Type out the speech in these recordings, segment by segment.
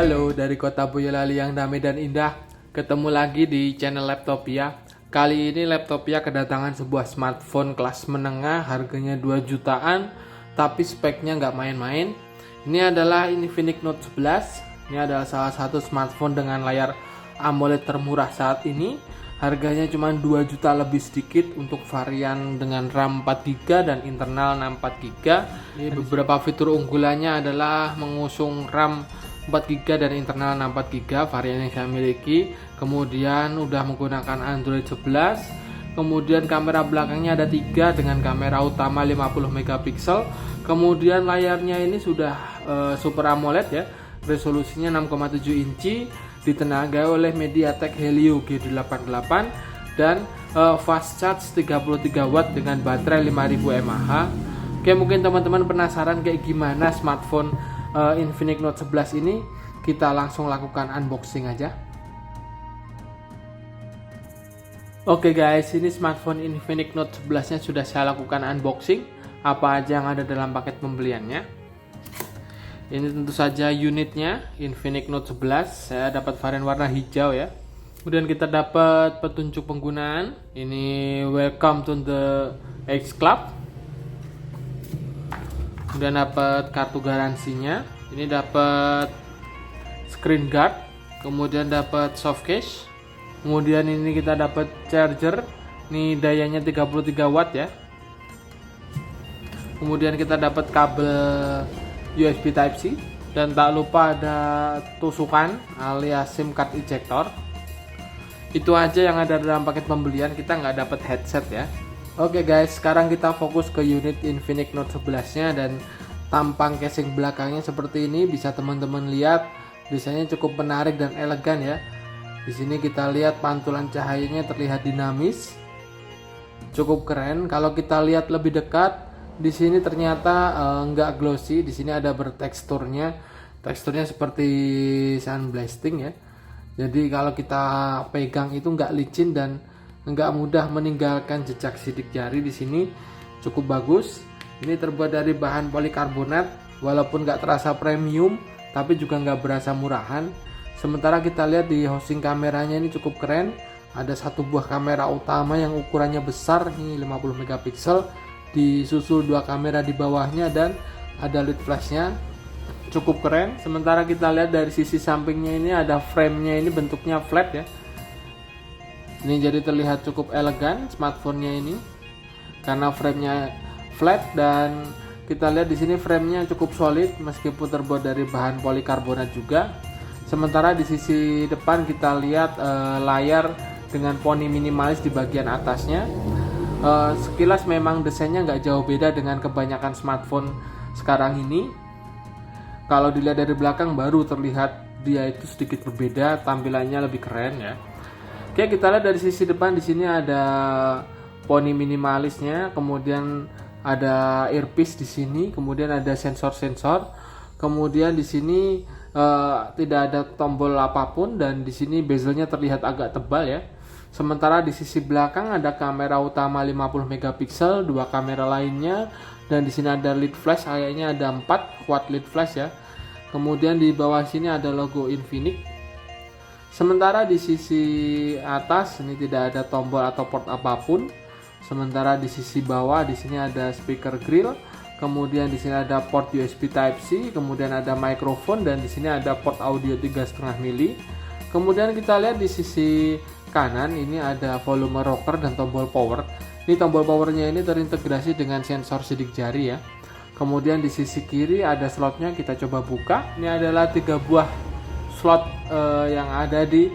Halo dari kota Boyolali yang damai dan indah. Ketemu lagi di channel Laptopia. Kali ini Laptopia kedatangan sebuah smartphone kelas menengah, harganya 2 jutaan, tapi speknya nggak main-main. Ini adalah Infinix Note 11. Ini adalah salah satu smartphone dengan layar AMOLED termurah saat ini. Harganya cuma 2 juta lebih sedikit untuk varian dengan RAM 4GB dan internal 64GB. Ini beberapa fitur unggulannya adalah mengusung RAM 4GB dan internal 64GB varian yang saya miliki. Kemudian udah menggunakan Android 11. Kemudian kamera belakangnya ada 3 dengan kamera utama 50 megapiksel. Kemudian layarnya ini sudah Super AMOLED ya. Resolusinya 6,7 inci, ditenagai oleh MediaTek Helio G88 dan fast charge 33 watt dengan baterai 5000 mAh. Oke, mungkin teman-teman penasaran kayak gimana smartphone Infinix Note 11 ini. Kita langsung lakukan unboxing aja. Oke guys, ini smartphone Infinix Note 11 nya sudah saya lakukan unboxing. Apa aja yang ada dalam paket pembeliannya. Ini tentu saja unitnya Infinix Note 11. Saya dapat varian warna hijau ya. Kemudian kita dapat petunjuk penggunaan. Ini welcome to the X Club. Kemudian dapat kartu garansinya. Ini dapat screen guard. Kemudian dapat soft case. Kemudian ini kita dapat charger. Ini dayanya 33 watt ya. Kemudian kita dapat kabel USB Type-C, dan tak lupa ada tusukan alias SIM card ejector. Itu aja yang ada dalam paket pembelian, kita nggak dapat headset ya. Oke guys, sekarang kita fokus ke unit Infinix Note 11 nya, dan tampang casing belakangnya seperti ini. Bisa teman-teman lihat, desainnya cukup menarik dan elegan ya. Di sini kita lihat pantulan cahayanya terlihat dinamis, cukup keren. Kalau kita lihat lebih dekat, di sini ternyata nggak glossy. Di sini ada berteksturnya, teksturnya seperti sunblasting ya. Jadi kalau kita pegang itu nggak licin dan nggak mudah meninggalkan jejak sidik jari. Di sini cukup bagus. Ini terbuat dari bahan polikarbonat, walaupun nggak terasa premium, tapi juga nggak berasa murahan. Sementara kita lihat di housing kameranya ini cukup keren. Ada satu buah kamera utama yang ukurannya besar, ini 50 megapiksel. Disusul 2 kamera di bawahnya dan ada led flashnya, cukup keren. Sementara kita lihat dari sisi sampingnya ini ada framenya, ini bentuknya flat ya. Ini jadi terlihat cukup elegan smartphone-nya ini karena framenya flat, dan kita lihat di sini framenya cukup solid meskipun terbuat dari bahan polikarbonat juga. Sementara di sisi depan kita lihat layar dengan poni minimalis di bagian atasnya. Sekilas memang desainnya nggak jauh beda dengan kebanyakan smartphone sekarang ini. Kalau dilihat dari belakang baru terlihat dia itu sedikit berbeda, tampilannya lebih keren ya. Oke, kita lihat dari sisi depan. Di sini ada poni minimalisnya, kemudian ada earpiece di sini, kemudian ada sensor-sensor. Kemudian di sini tidak ada tombol apapun, dan di sini bezelnya terlihat agak tebal ya. Sementara di sisi belakang ada kamera utama 50 megapiksel, 2 kamera lainnya, dan di sini ada led flash, kayaknya ada 4 watt led flash ya. Kemudian di bawah sini ada logo Infinix. Sementara di sisi atas ini tidak ada tombol atau port apapun. Sementara di sisi bawah di sini ada speaker grill, kemudian di sini ada port USB Type-C, kemudian ada mikrofon, dan di sini ada port audio 3,5 mili. Kemudian kita lihat di sisi kanan ini ada volume rocker dan tombol power. Ini tombol powernya ini terintegrasi dengan sensor sidik jari ya. Kemudian di sisi kiri ada slotnya, kita coba buka. Ini adalah 3 buah slot yang ada di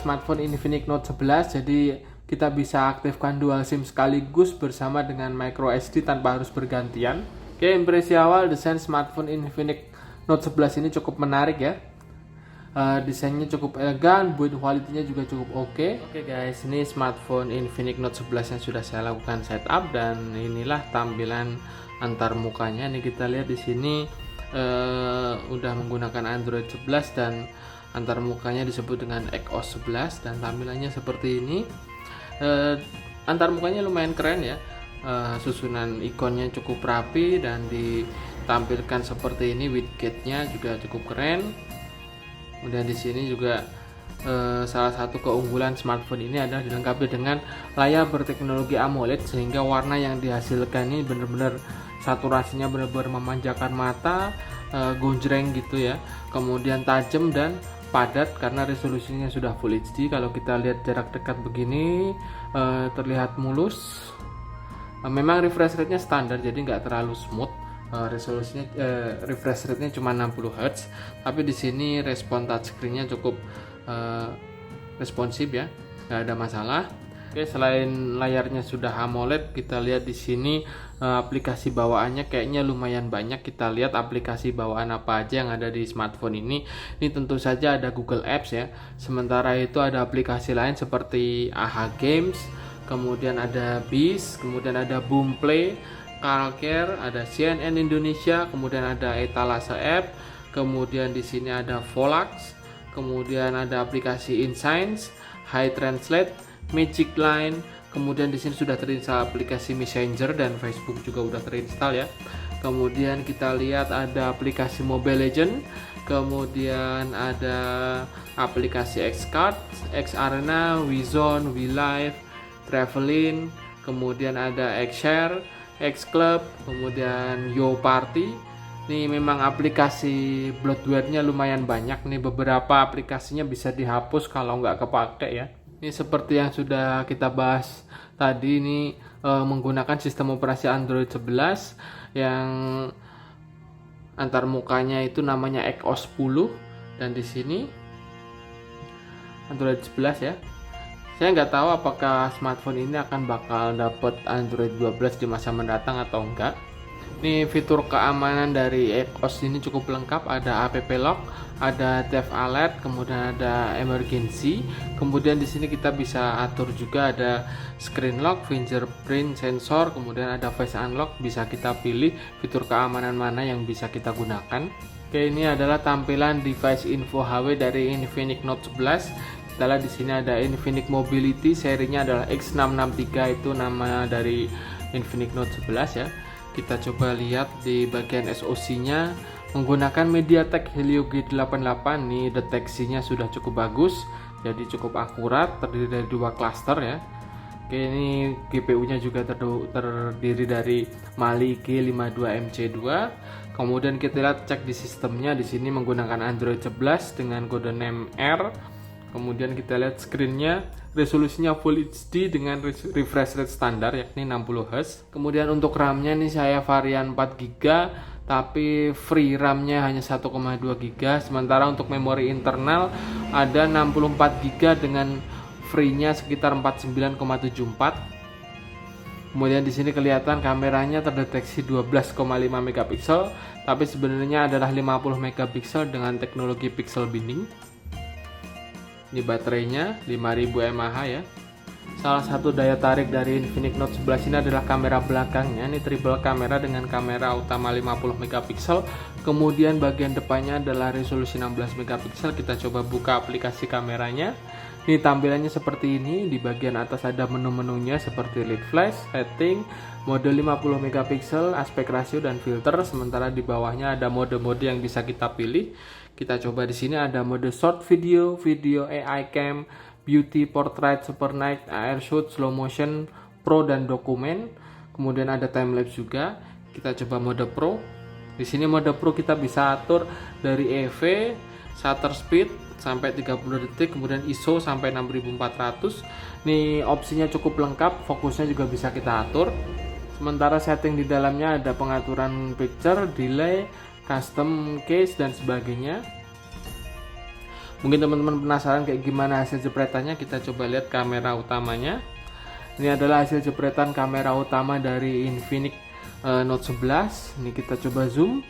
smartphone Infinix Note 11. Jadi kita bisa aktifkan dual SIM sekaligus bersama dengan micro SD tanpa harus bergantian. Oke, impresi awal desain smartphone Infinix Note 11 ini cukup menarik ya. Desainnya cukup elegan, build quality-nya juga cukup oke. Oke guys, ini smartphone Infinix Note 11 yang sudah saya lakukan setup, dan inilah tampilan antar mukanya. Ini kita lihat di sini udah menggunakan Android 11 dan antar mukanya disebut dengan XOS 11, dan tampilannya seperti ini. Antar mukanya lumayan keren ya. Susunan ikonnya cukup rapi dan ditampilkan seperti ini. Widgetnya juga cukup keren. Kemudian di sini juga salah satu keunggulan smartphone ini adalah dilengkapi dengan layar berteknologi AMOLED, sehingga warna yang dihasilkan ini benar-benar saturasinya benar-benar memanjakan mata, gonjreng gitu ya. Kemudian tajam dan padat karena resolusinya sudah Full HD. Kalau kita lihat jarak dekat begini terlihat mulus. Memang refresh rate-nya standar, jadi nggak terlalu smooth. Resolusinya refresh rate-nya cuma 60 Hz, tapi di sini respon touchscreen-nya cukup responsif ya, nggak ada masalah. Oke, selain layarnya sudah AMOLED, kita lihat di sini aplikasi bawaannya kayaknya lumayan banyak. Kita lihat aplikasi bawaan apa aja yang ada di smartphone ini. Ini tentu saja ada Google Apps ya. Sementara itu ada aplikasi lain seperti AHA Games, kemudian ada Biz, kemudian ada Boomplay, Carcare, ada CNN Indonesia, kemudian ada Etalase App, kemudian di sini ada Volax, kemudian ada aplikasi InScience, Hi Translate, Magic Line, kemudian di sini sudah terinstall aplikasi Messenger dan Facebook juga udah terinstall ya. Kemudian kita lihat ada aplikasi Mobile Legend, kemudian ada aplikasi Xcards, Xarena, WeZone, WeLive, Travelin, kemudian ada Xshare, Xclub, kemudian YoParty. Ini memang aplikasi bloatware-nya lumayan banyak nih, beberapa aplikasinya bisa dihapus kalau nggak kepake ya. Ini seperti yang sudah kita bahas tadi, ini menggunakan sistem operasi Android 11 yang antar mukanya itu namanya Exos 10, dan di sini Android 11 ya. Saya nggak tahu apakah smartphone ini akan bakal dapat Android 12 di masa mendatang atau enggak. Ini fitur keamanan dari Exos ini cukup lengkap, ada app lock, ada theft alert, kemudian ada emergency. Kemudian di sini kita bisa atur juga ada screen lock, fingerprint sensor, kemudian ada face unlock. Bisa kita pilih fitur keamanan mana yang bisa kita gunakan. Oke, ini adalah tampilan device info HW dari Infinix Note 11. Kita lihat di sini ada Infinix Mobility, serinya adalah X663, itu nama dari Infinix Note 11 ya. Kita coba lihat di bagian SoC-nya menggunakan MediaTek Helio G88. Nih deteksinya sudah cukup bagus, jadi cukup akurat, terdiri dari 2 cluster ya. Oke, ini GPU-nya juga terdiri dari Mali G52MC2. Kemudian kita lihat cek di sistemnya, di sini menggunakan Android 11 dengan kode name R. Kemudian kita lihat screen-nya, resolusinya Full HD dengan refresh rate standar yakni 60 Hz. Kemudian untuk RAM-nya nih saya varian 4GB, tapi free RAM-nya hanya 1,2 GB. Sementara untuk memori internal ada 64 GB dengan free-nya sekitar 49,74. Kemudian di sini kelihatan kameranya terdeteksi 12,5 megapiksel, tapi sebenarnya adalah 50 megapiksel dengan teknologi pixel binding. Ini baterainya 5000 mAh ya. Salah satu daya tarik dari Infinix Note 11 ini adalah kamera belakangnya. Ini triple kamera dengan kamera utama 50 megapiksel. Kemudian bagian depannya adalah resolusi 16 megapiksel. Kita coba buka aplikasi kameranya. Ini tampilannya seperti ini. Di bagian atas ada menu-menunya seperti lead flash, setting, mode 50 megapiksel, aspek ratio dan filter. Sementara di bawahnya ada mode-mode yang bisa kita pilih. Kita coba di sini ada mode short video, video AI cam, beauty, portrait, super night, AR shoot, slow motion, pro dan dokumen. Kemudian ada time lapse juga. Kita coba mode pro. Di sini mode pro kita bisa atur dari EV, shutter speed sampai 30 detik, kemudian ISO sampai 6400. Ini opsinya cukup lengkap, fokusnya juga bisa kita atur. Sementara setting di dalamnya ada pengaturan picture, delay, custom case dan sebagainya. Mungkin teman-teman penasaran kayak gimana hasil jepretannya, kita coba lihat kamera utamanya. Ini adalah hasil jepretan kamera utama dari Infinix Note 11. Ini kita coba zoom.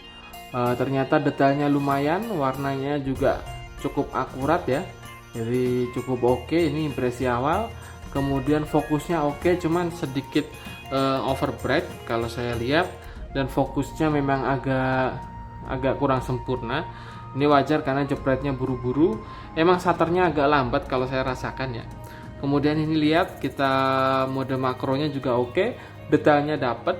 Ternyata detailnya lumayan, warnanya juga cukup akurat ya. Jadi cukup oke, ini impresi awal. Kemudian fokusnya oke, cuman sedikit overbright kalau saya lihat, dan fokusnya memang agak kurang sempurna. Ini wajar karena jepretnya buru-buru. Emang shutternya agak lambat kalau saya rasakan ya. Kemudian ini lihat, kita mode makronya juga oke, detailnya dapet.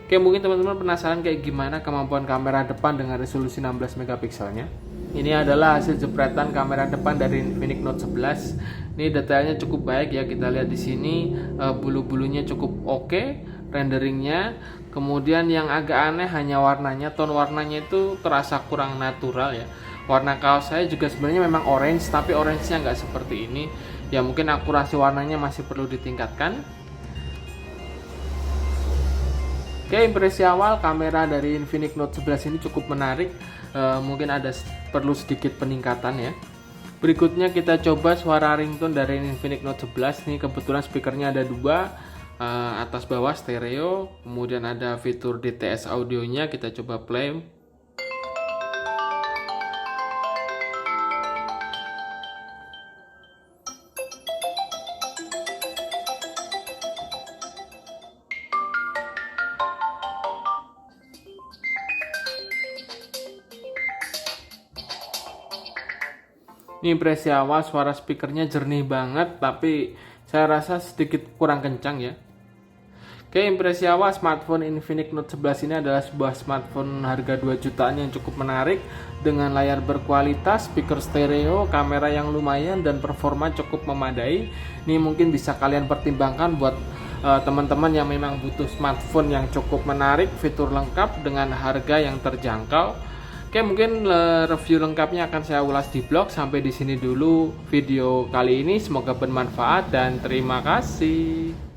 Oke, mungkin teman-teman penasaran kayak gimana kemampuan kamera depan dengan resolusi 16 megapikselnya. Ini adalah hasil jepretan kamera depan dari Infinix Note 11. Ini detailnya cukup baik ya, kita lihat di sini bulu-bulunya cukup oke, renderingnya. Kemudian yang agak aneh hanya warnanya, tone warnanya itu terasa kurang natural ya. Warna kaos saya juga sebenarnya memang orange, tapi orange-nya nggak seperti ini. Ya mungkin akurasi warnanya masih perlu ditingkatkan. Oke, impresi awal kamera dari Infinix Note 11 ini cukup menarik. Mungkin ada perlu sedikit peningkatan ya. Berikutnya kita coba suara ringtone dari Infinix Note 11. Nih kebetulan speakernya ada dua, atas bawah stereo. Kemudian ada fitur DTS audionya. Kita coba play. Ini impresi awal, suara speakernya jernih banget, tapi saya rasa sedikit kurang kencang ya. Oke, impresi awal smartphone Infinix Note 11 ini adalah sebuah smartphone harga 2 jutaan yang cukup menarik dengan layar berkualitas, speaker stereo, kamera yang lumayan, dan performa cukup memadai. Ini mungkin bisa kalian pertimbangkan buat teman-teman yang memang butuh smartphone yang cukup menarik, fitur lengkap dengan harga yang terjangkau. Oke, mungkin review lengkapnya akan saya ulas di blog. Sampai di sini dulu video kali ini, semoga bermanfaat dan terima kasih.